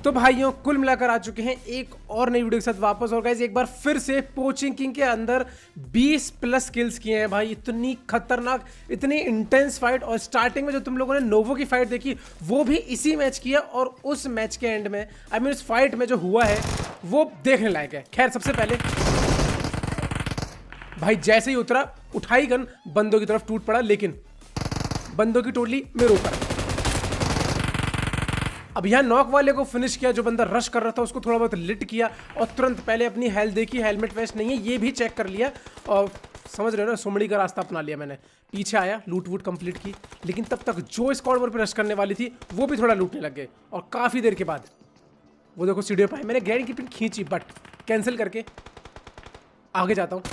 तो भाइयों कुल मिलाकर आ चुके हैं एक और नई वीडियो के साथ वापस। और गाइस एक बार फिर से पोचिंग किंग के अंदर 20 प्लस किल्स किए हैं भाई। इतनी खतरनाक, इतनी इंटेंस फाइट। और स्टार्टिंग में जो तुम लोगों ने नोवो की फाइट देखी वो भी इसी मैच की है। और उस मैच के एंड में उस फाइट में जो हुआ है वो देखने लायक है। खैर सबसे पहले भाई जैसे ही उतरा उठाई गन बंदों की तरफ टूट पड़ा, लेकिन बंदों की टोटली मेरे ऊपर। अब यहाँ नॉक वाले को फिनिश किया, जो बंदा रश कर रहा था उसको थोड़ा बहुत लिट किया और तुरंत पहले अपनी हेल्थ देखी, हेलमेट वेस्ट नहीं है ये भी चेक कर लिया। और समझ रहे हो ना, सुमड़ी का रास्ता अपना लिया मैंने। पीछे आया, लूट वूट कंप्लीट की, लेकिन तब तक जो स्क्वाड पर रश करने वाली थी वो भी थोड़ा लूटने लग गए। और काफ़ी देर के बाद वो देखो सीढ़ियों पर मैंने ग्रैंड की पिन खींची, बट कैंसिल करके आगे जाता हूँ।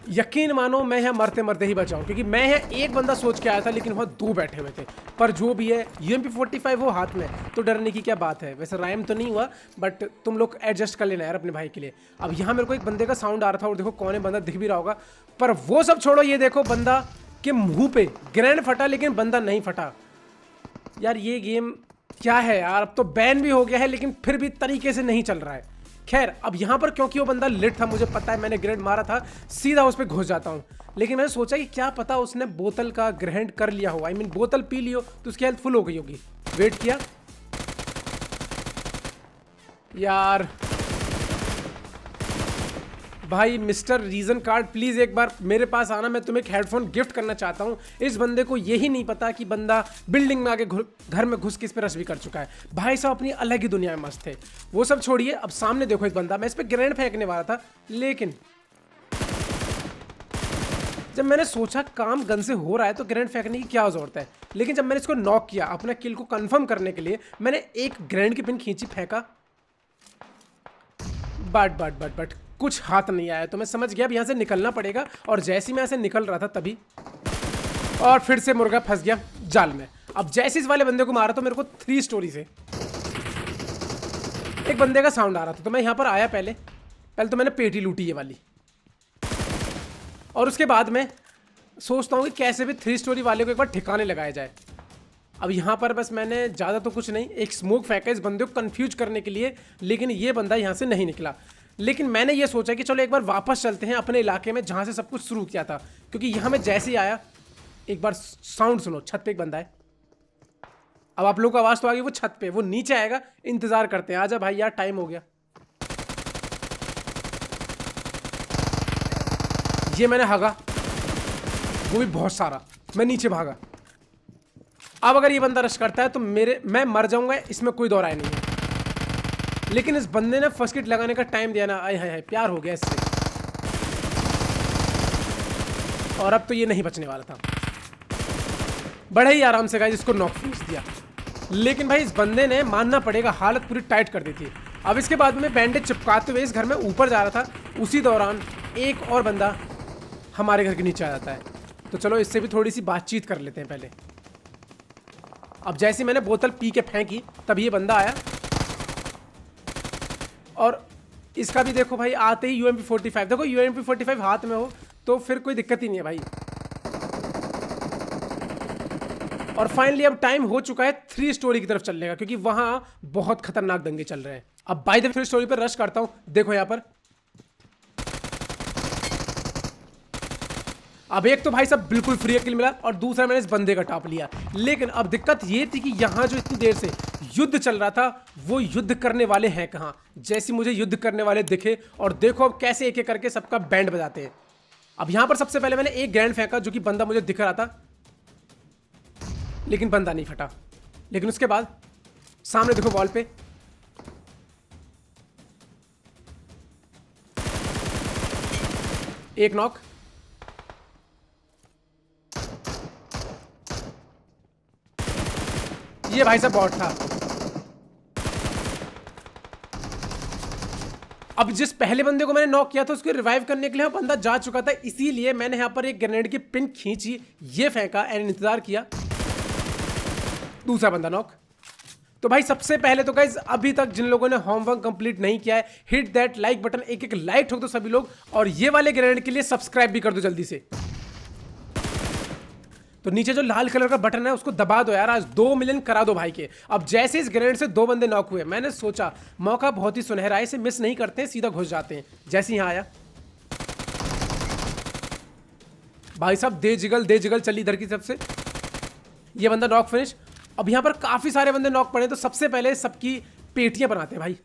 यकीन मानो मैं यहाँ मरते मरते ही बचाऊं, क्योंकि मैं यहाँ एक बंदा सोच के आया था लेकिन वहाँ दो बैठे हुए थे। पर जो भी है UMP45 वो हाथ में, तो डरने की क्या बात है। वैसे राइम तो नहीं हुआ, बट तुम लोग एडजस्ट कर लेना यार अपने भाई के लिए। अब यहाँ मेरे को एक बंदे का साउंड आ रहा था और देखो कौन है बंदा, दिख भी रहा होगा। पर वो सब छोड़ो, ये देखो बंदा के मुंह पे ग्रैंड फटा लेकिन बंदा नहीं फटा। यार ये गेम क्या है यार, अब तो बैन भी हो गया है लेकिन फिर भी तरीके से नहीं चल रहा है। खैर अब यहाँ पर क्योंकि वो बंदा लिट था, मुझे पता है मैंने ग्रेनेड मारा था, सीधा उस पर घुस जाता हूँ। लेकिन मैंने सोचा कि क्या पता उसने बोतल का ग्रहण कर लिया हो, बोतल पी लियो तो उसकी हेल्थ फुल हो गई होगी। वेट किया यार। भाई मिस्टर रीजन कार्ड प्लीज एक बार मेरे पास आना, मैं तुम्हें एक हेडफोन गिफ्ट करना चाहता हूँ। इस बंदे को यही नहीं पता कि बंदा बिल्डिंग में आके घर में घुस के इस पे रश भी कर चुका है। भाई साहब अपनी अलग ही दुनिया में मस्त थे। वो सब छोड़िए, अब सामने देखो एक बंदा, मैं इस पे ग्रेनेड फेंकने वाला था, लेकिन जब मैंने सोचा काम गन से हो रहा है तो ग्रेनेड फेंकने की क्या जरूरत है, लेकिन जब मैंने इसको नॉक किया अपना किल को कंफर्म करने के लिए, मैंने एक ग्रेनेड की पिन खींची, फेंका, बट कुछ हाथ नहीं आया। तो मैं समझ गया अब यहाँ से निकलना पड़ेगा। और जैसे ही मैं यहाँ से निकल रहा था तभी और फिर से मुर्गा फंस गया जाल में। अब जैसे इस वाले बंदे को मारा तो मेरे को 3 स्टोरी से एक बंदे का साउंड आ रहा था, तो मैं यहाँ पर आया। पहले तो मैंने पेटी लूटी ये वाली, और उसके बाद मैं सोचता हूँ कि कैसे भी 3 स्टोरी वाले को एक बार ठिकाने लगाया जाए। अब यहाँ पर बस मैंने ज़्यादा तो कुछ नहीं, एक स्मोक फेंका इस बंदे को कंफ्यूज करने के लिए, लेकिन ये बंदा यहाँ से नहीं निकला। लेकिन मैंने ये सोचा कि चलो एक बार वापस चलते हैं अपने इलाके में जहाँ से सब कुछ शुरू किया था, क्योंकि यहाँ मैं जैसे ही आया एक बार साउंड सुनो, छत पे एक बंदा है। अब आप लोगों को आवाज़ तो आ गई, वो छत पे, वो नीचे आएगा, इंतज़ार करते हैं। आजा भाई यार टाइम हो गया। ये मैंने भागा, वो भी बहुत सारा, मैं नीचे भागा। अब अगर ये बंदा रश करता है तो मैं मर जाऊंगा, इसमें कोई दो राय नहीं है। लेकिन इस बंदे ने फर्स्ट किट लगाने का टाइम दिया ना, आय हाय प्यार हो गया इससे। और अब तो ये नहीं बचने वाला था, बड़े ही आराम से गाइस इसको नॉक फिनिश दिया। लेकिन भाई इस बंदे ने, मानना पड़ेगा, हालत पूरी टाइट कर दी थी। अब इसके बाद में बैंडेज चिपकाते हुए इस घर में ऊपर जा रहा था, उसी दौरान एक और बंदा हमारे घर के नीचे आ जाता है। तो चलो इससे भी थोड़ी सी बातचीत कर लेते हैं पहले। अब जैसे मैंने बोतल पी के फेंकी तब ये बंदा आया, और इसका भी देखो भाई आते ही UMP45। देखो UMP45 हाथ में हो तो फिर कोई दिक्कत ही नहीं है भाई। और फाइनली अब टाइम हो चुका है 3 स्टोरी की तरफ चलने का, क्योंकि वहां बहुत खतरनाक दंगे चल रहे हैं। अब बाय द 3 स्टोरी पर रश करता हूं। देखो यहां पर अब एक तो भाई सब बिल्कुल फ्री किल मिला, और दूसरा मैंने इस बंदे का टॉप लिया। लेकिन अब दिक्कत ये थी कि यहाँ जो इतनी देर से युद्ध चल रहा था वो युद्ध करने वाले हैं कहाँ। जैसे मुझे युद्ध करने वाले दिखे, और देखो अब कैसे एक एक करके सबका बैंड बजाते हैं। अब यहाँ पर सबसे पहले मैंने एक ग्रैंड फेंका, जो कि बंदा मुझे दिख रहा था, लेकिन बंदा नहीं फटा। लेकिन उसके बाद सामने देखो वॉल पे एक नॉक, ये भाई साहब बॉट था। अब जिस पहले बंदे को मैंने नॉक किया था उसको रिवाइव करने के लिए बंदा जा चुका था, इसीलिए मैंने यहां पर एक ग्रेनेड की पिन खींची, ये फेंका एंड इंतजार किया। दूसरा बंदा नॉक। तो भाई सबसे पहले तो गाइस अभी तक जिन लोगों ने होमवर्क कंप्लीट नहीं किया है, हिट दैट लाइक बटन, एक लाइक ठोक दो सभी लोग, और ये वाले ग्रेनेड के लिए सब्सक्राइब भी कर दो जल्दी से। तो नीचे जो लाल कलर का बटन है उसको दबा दो यार, आज 2 मिलियन करा दो भाई के। अब जैसे इस ग्रेनेड से 2 बंदे नॉक हुए, मैंने सोचा मौका बहुत ही सुनहरा है, इसे मिस नहीं करते हैं, सीधा घुस जाते हैं। जैसे यहाँ आया भाई साहब, दे जिगल चली इधर की तरफ से, ये बंदा नॉक फिनिश। अब यहाँ पर काफी सारे बंदे नॉक पड़े, तो सबसे पहले सबकी पेटियां बनाते हैं भाई।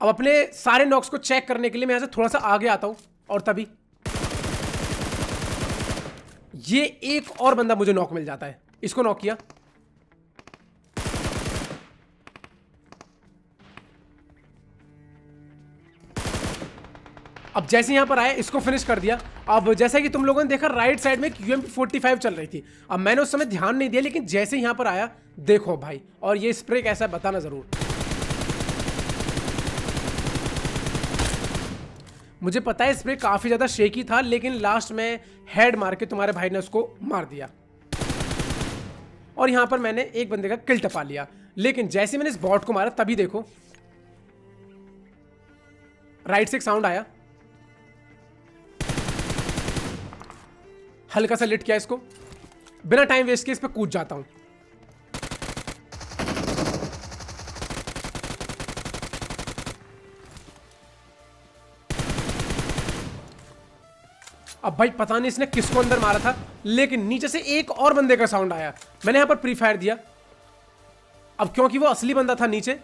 अब अपने सारे नॉक्स को चेक करने के लिए मैं यहां से थोड़ा सा आगे आता हूं, और तभी ये एक और बंदा मुझे नॉक मिल जाता है। इसको नॉक किया, अब जैसे यहां पर आया इसको फिनिश कर दिया। अब जैसा कि तुम लोगों ने देखा राइट साइड में एक UMP45 चल रही थी। अब मैंने उस समय ध्यान नहीं दिया, लेकिन जैसे यहां पर आया देखो भाई, और ये स्प्रे कैसा है बताना जरूर। मुझे पता है स्प्रे काफी ज्यादा शेकी था, लेकिन लास्ट में हेड मार के तुम्हारे भाई ने उसको मार दिया, और यहां पर मैंने एक बंदे का किल टपा लिया। लेकिन जैसे मैंने इस बॉट को मारा तभी देखो राइट से एक साउंड आया, हल्का सा लिट किया इसको, बिना टाइम वेस्ट किए इस पे कूद जाता हूं। अब भाई पता नहीं इसने किसको अंदर मारा था, लेकिन नीचे से एक और बंदे का साउंड आया। मैंने यहां पर प्री फायर दिया, अब क्योंकि वो असली बंदा था नीचे,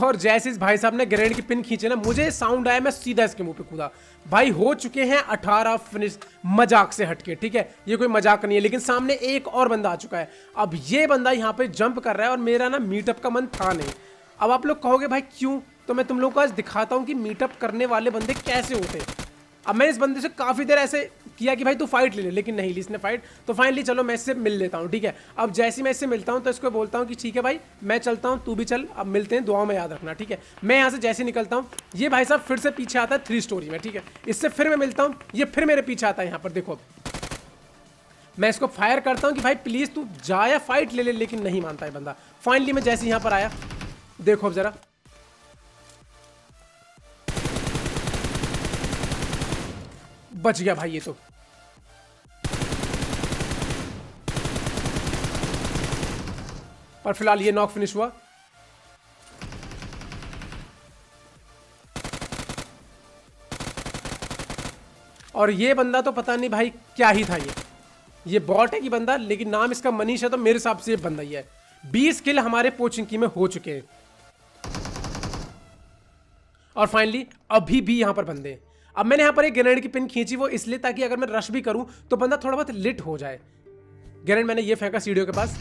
और जैसे इस भाई साहब ने ग्रेनेड की पिन खींचे ना, मुझे साउंड आया, मैं सीधा इसके मुंह पे कूदा। भाई हो चुके हैं 18 फिनिश, मजाक से हटके, ठीक है, ये कोई मजाक नहीं है। लेकिन सामने एक और बंदा आ चुका है। अब ये बंदा यहाँ पे जंप कर रहा है, और मेरा ना मीटअप का मन था नहीं। अब आप लोग कहोगे भाई क्यों, तो मैं तुम लोग को आज दिखाता हूँ कि मीटअप करने वाले बंदे कैसे होते हैं। अब मैं इस बंदे से काफ़ी देर ऐसे किया कि भाई तू फाइट ले ले, लेकिन नहीं ली इसने फाइट। तो फाइनली चलो मैं इससे मिल लेता हूँ, ठीक है। अब जैसे ही मैं इससे मिलता हूँ तो इसको बोलता हूँ कि ठीक है भाई मैं चलता हूँ, तू भी चल, अब मिलते हैं, दुआओं में याद रखना, ठीक है। मैं यहाँ से जैसे निकलता हूँ, ये भाई साहब फिर से पीछे आता है 3 स्टोरी में, ठीक है। इससे फिर मैं मिलता हूँ, ये फिर मेरे पीछे आता है। यहाँ पर देखो मैं इसको फायर करता हूँ कि भाई प्लीज़ तू जा या फाइट ले ले, लेकिन नहीं मानता है बंदा। फाइनली मैं जैसे यहाँ पर आया, देखो अब जरा, बच गया भाई ये तो। पर फिलहाल ये नॉक फिनिश हुआ। और ये बंदा तो पता नहीं भाई क्या ही था, ये बॉट है कि बंदा, लेकिन नाम इसका मनीष है, तो मेरे हिसाब से ये बंदा ही है। 20 किल हमारे पोचिंकी में हो चुके हैं, और फाइनली अभी भी यहां पर बंदे हैं। अब मैंने यहां पर एक ग्रेनेड की पिन खींची, वो इसलिए ताकि अगर मैं रश भी करूं तो बंदा थोड़ा बहुत लिट हो जाए। ग्रेनेड मैंने ये फेंका सीढ़ियों के पास।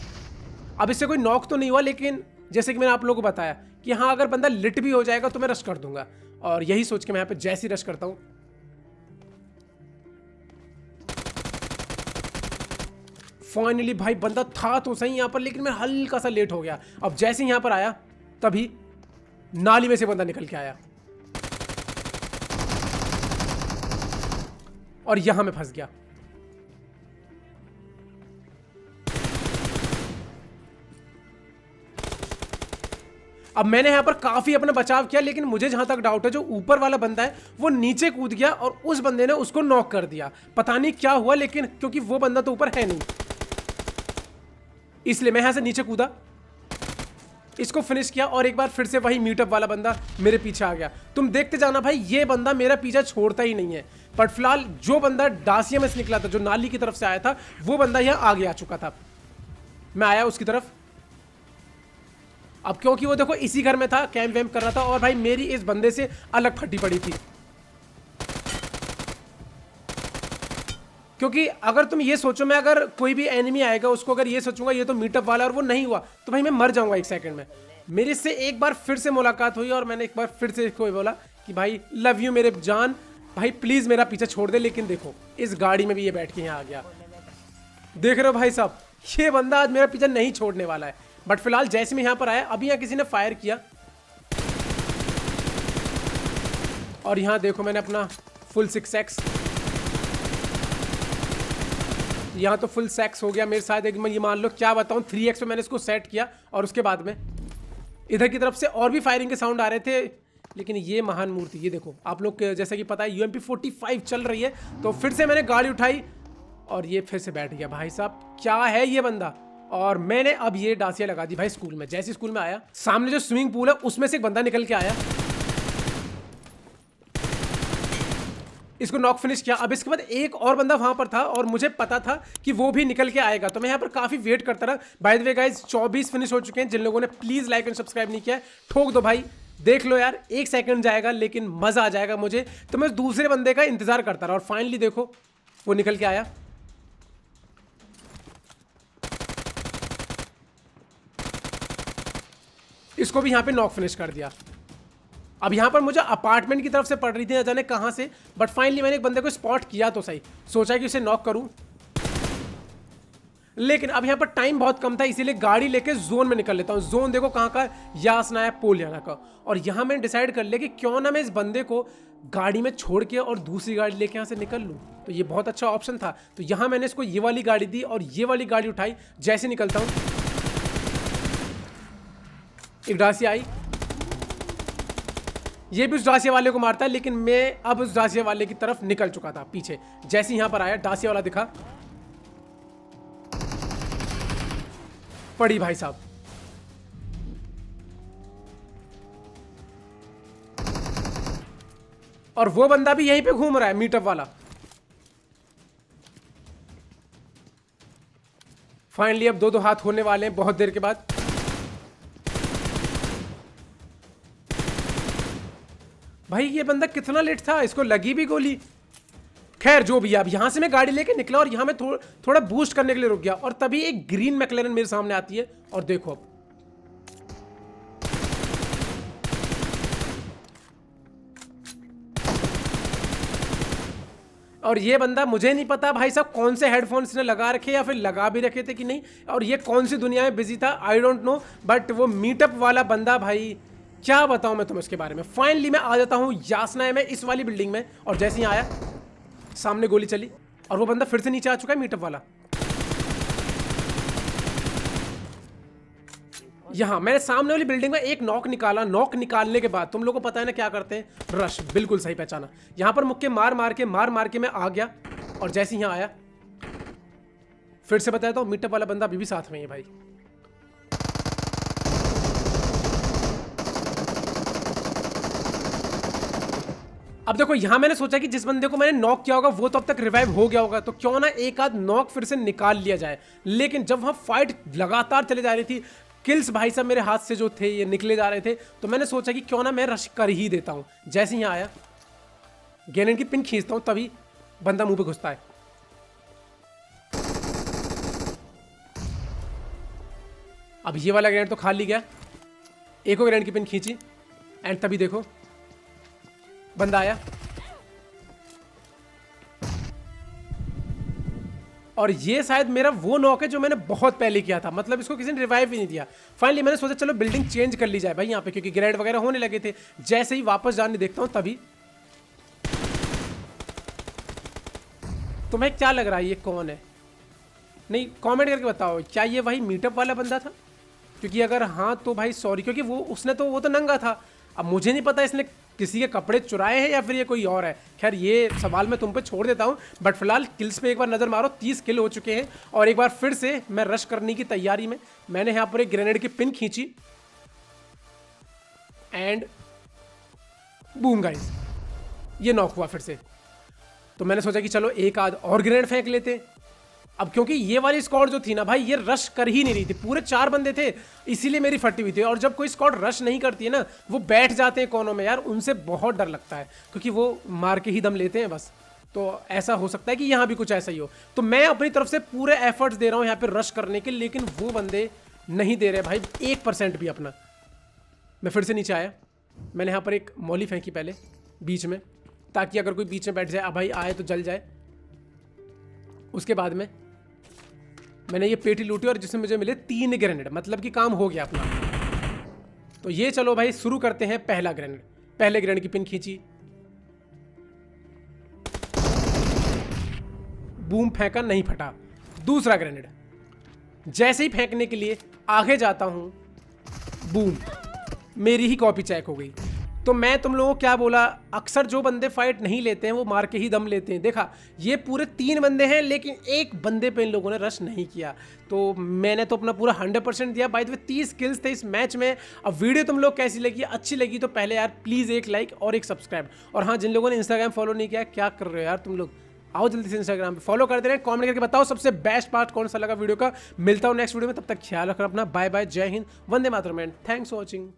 अब इससे कोई नॉक तो नहीं हुआ, लेकिन जैसे कि मैंने आप लोगों को बताया कि हाँ अगर बंदा लिट भी हो जाएगा तो मैं रश कर दूंगा, और यही सोच के मैं यहाँ पे जैसी रश करता हूं, फाइनली भाई बंदा था तो सही यहाँ पर, लेकिन मैं हल्का सा लेट हो गया। अब जैसे यहाँ पर आया तभी नाली में से बंदा निकल के आया, और यहां मैं फंस गया। अब मैंने यहां पर काफी अपना बचाव किया, लेकिन मुझे जहां तक डाउट है जो ऊपर वाला बंदा है वो नीचे कूद गया, और उस बंदे ने उसको नॉक कर दिया। पता नहीं क्या हुआ, लेकिन क्योंकि वो बंदा तो ऊपर है नहीं, इसलिए मैं यहां से नीचे कूदा, इसको फिनिश किया, और एक बार फिर से वही मीटअप वाला बंदा मेरे पीछे आ गया। तुम देखते जाना भाई, ये बंदा मेरा पीछा छोड़ता ही नहीं है। पर फिलहाल जो बंदा डासिया में से निकला था, जो नाली की तरफ से आया था, वो बंदा यहाँ आगे आ चुका था। मैं आया उसकी तरफ, अब क्योंकि वो देखो इसी घर में था, कैंप वैम्प कर रहा था, और भाई मेरी इस बंदे से अलग फटी पड़ी थी। क्योंकि अगर तुम ये सोचो, मैं अगर कोई भी एनिमी आएगा उसको अगर ये सोचूंगा ये तो मीटअप वाला, और वो नहीं हुआ, तो भाई मैं मर जाऊंगा 1 सेकंड में। मेरे से एक बार फिर से मुलाकात हुई, और मैंने एक बार फिर से इसको बोला कि भाई लव यू मेरे जान, भाई प्लीज मेरा पीछे छोड़ दे। लेकिन देखो इस गाड़ी में भी ये बैठ के यहाँ आ गया। देख रहे हो भाई साहब, ये बंदा आज मेरा पीछा नहीं छोड़ने वाला है। बट फिलहाल जैसे मैं यहाँ पर आया, अभी यहाँ किसी ने फायर किया, और यहाँ देखो मैंने अपना फुल 6x, यहाँ तो फुल सेक्स हो गया मेरे साथ। एक ये मान लो क्या बताऊँ, 3x पे मैंने इसको सेट किया, और उसके बाद में इधर की तरफ से और भी फायरिंग के साउंड आ रहे थे। लेकिन ये महान मूर्ति, ये देखो आप लोग जैसे कि पता है UMP 45 चल रही है, तो फिर से मैंने गाड़ी उठाई और ये फिर से बैठ गया। भाई साहब क्या है ये बंदा। और मैंने अब ये डासिया लगा दी भाई स्कूल में। जैसे स्कूल में आया, सामने जो स्विमिंग पूल है उसमें से एक बंदा निकल के आया, इसको नॉक फिनिश किया। अब इसके बाद एक और बंदा वहां पर था और मुझे पता था कि वो भी निकल के आएगा, तो मैं यहाँ पर काफी वेट करता रहा। By the way guys 24 finish हो चुके हैं। जिन लोगों ने प्लीज लाइक एंड सब्सक्राइब नहीं किया है, ठोक दो भाई। देख लो यार, 1 सेकंड जाएगा लेकिन मजा आ जाएगा मुझे। तो मैं दूसरे बंदे का इंतजार करता रहा और फाइनली देखो वो निकल के आया। इसको भी यहाँ पे नॉक फिनिश कर दिया। अब यहाँ पर मुझे अपार्टमेंट की तरफ से पड़ रही थी, न जाने कहाँ से, बट फाइनली मैंने एक बंदे को स्पॉट किया तो सही। सोचा कि उसे नॉक करूं, लेकिन अब यहाँ पर टाइम बहुत कम था, इसीलिए गाड़ी लेके जोन में निकल लेता हूँ। जोन देखो कहाँ का, यासना है, पोलियाना का। और यहाँ मैंने डिसाइड कर लिया कि क्यों ना मैं इस बंदे को गाड़ी में छोड़ के और दूसरी गाड़ी लेके यहाँ से निकल लूँ। तो ये बहुत अच्छा ऑप्शन था। तो यहाँ मैंने इसको ये वाली गाड़ी दी और ये वाली गाड़ी उठाई। जैसे निकलता हूँ, एक डासिया आई, ये भी उस डासिया वाले को मारता है, लेकिन मैं अब उस डासिया वाले की तरफ निकल चुका था पीछे। जैसे यहां पर आया, डासिया वाला दिखा, पड़ी भाई साहब। और वो बंदा भी यहीं पे घूम रहा है, मीटअप वाला। फाइनली अब 2-2 हाथ होने वाले हैं बहुत देर के बाद। भाई ये बंदा कितना लेट था, इसको लगी भी गोली। खैर जो भी है, अब यहां से मैं गाड़ी लेके निकला और यहां मैं थोड़ा बूस्ट करने के लिए रुक गया और तभी एक ग्रीन मैक्लेरन मेरे सामने आती है। और देखो अब और ये बंदा, मुझे नहीं पता भाई साहब कौन से हेडफोन्स ने लगा रखे या फिर लगा भी रखे थे कि नहीं, और ये कौन सी दुनिया में बिजी था, आई डोंट नो। बट वो मीटअप वाला बंदा, भाई क्या बताऊं मैं तुम्हें उसके बारे में। फाइनली मैं आ जाता हूं यासना में, इस वाली बिल्डिंग में, और जैसे ही आया सामने गोली चली और वो बंदा फिर से नीचे आ चुका है, मीटअप वाला। यहां मैंने सामने वाली बिल्डिंग में एक नॉक निकाला। नॉक निकालने के बाद तुम लोगों को पता है ना क्या करते हैं, रश। बिल्कुल सही पहचाना। यहां पर मुक्के मार मार के मैं आ गया और जैसे ही यहां आया, फिर से बताया तो मीटअप वाला बंदा अभी भी साथ में है भाई। अब देखो यहां मैंने सोचा कि जिस बंदे को मैंने नॉक किया होगा वो तो अब तक रिवाइव हो गया होगा, तो क्यों ना एक आध नॉक फिर से निकाल लिया जाए। लेकिन जब वहां फाइट लगातार चले जा रही थी, किल्स भाई साहब मेरे हाथ से जो थे ये निकले जा रहे थे, तो मैंने सोचा कि क्यों ना मैं रश कर ही देता हूं। जैसे ही आया, ग्रेनेड की पिन खींचता हूं, तभी बंदा मुंह पे घुसता है। अब ये वाला ग्रेनेड तो खाली गया, एक और ग्रेनेड की पिन खींची एंड तभी देखो बंदा आया और ये शायद मेरा वो नॉक है जो मैंने बहुत पहले किया था, मतलब इसको किसी ने रिवाइव भी नहीं दिया। फाइनली मैंने सोचा चलो बिल्डिंग चेंज कर ली जाए भाई यहाँ पे, क्योंकि ग्रेनेड वगैरह होने लगे थे। जैसे ही वापस जाने देखता हूं तभी, तुम्हें क्या लग रहा है ये कौन है? नहीं, कमेंट करके बताओ, क्या ये वही मीटअप वाला बंदा था? क्योंकि अगर हाँ तो भाई सॉरी, क्योंकि वो तो नंगा था। अब मुझे नहीं पता इसने किसी के कपड़े चुराए हैं या फिर ये कोई और है। खैर ये सवाल मैं तुम पे छोड़ देता हूं, बट फिलहाल किल्स पे एक बार नजर मारो। 30 किल हो चुके हैं और एक बार फिर से मैं रश करने की तैयारी में, मैंने यहां पर एक ग्रेनेड की पिन खींची एंड बूम गाइस, ये नॉक हुआ फिर से। तो मैंने सोचा कि चलो एक आध और ग्रेनेड फेंक लेते। अब क्योंकि ये वाली स्क्वाड जो थी ना भाई, ये रश कर ही नहीं रही थी, पूरे 4 बंदे थे, इसीलिए मेरी फटी हुई थी। और जब कोई स्क्वाड रश नहीं करती है ना, वो बैठ जाते हैं कोनों में यार, उनसे बहुत डर लगता है, क्योंकि वो मार के ही दम लेते हैं बस। तो ऐसा हो सकता है कि यहाँ भी कुछ ऐसा ही हो। तो मैं अपनी तरफ से पूरे एफर्ट्स दे रहा हूँ यहाँ पे रश करने के, लेकिन वो बंदे नहीं दे रहे भाई 1% भी अपना। मैं फिर से नीचे आया, मैंने यहाँ पर एक मौली फेंकी पहले बीच में, ताकि अगर कोई बीच में बैठ जाए, अब भाई आए तो जल जाए। उसके बाद में मैंने ये पेटी लूटी और जिसमें मुझे मिले 3 ग्रेनेड, मतलब कि काम हो गया अपना। तो ये चलो भाई शुरू करते हैं पहला ग्रेनेड। पहले ग्रेनेड की पिन खींची, बूम फेंका, नहीं फटा। दूसरा ग्रेनेड, जैसे ही फेंकने के लिए आगे जाता हूं, बूम, मेरी ही कॉपी चेक हो गई। तो मैं तुम लोगों को क्या बोला, अक्सर जो बंदे फाइट नहीं लेते हैं वो मार के ही दम लेते हैं। देखा, ये पूरे 3 बंदे हैं लेकिन एक बंदे पे इन लोगों ने रश नहीं किया। तो मैंने तो अपना पूरा 100% दिया। बाय द वे 30 किल्स थे इस मैच में। अब वीडियो तुम लोग कैसी लगी, अच्छी लगी तो पहले यार प्लीज़ एक लाइक और एक सब्सक्राइब। और हाँ, जिन लोगों ने इंस्टाग्राम फॉलो नहीं किया, क्या कर रहे हो यार तुम लोग, आओ जल्दी से इंस्टाग्राम पे फॉलो कर दे रहे हैं। कमेंट करके बताओ सबसे बेस्ट पार्ट कौन सा लगा वीडियो का। मिलता हूँ नेक्स्ट वीडियो में, तब तक ख्याल रखना अपना। बाय बाय, जय Hind, Vande Mataram, thanks for watching.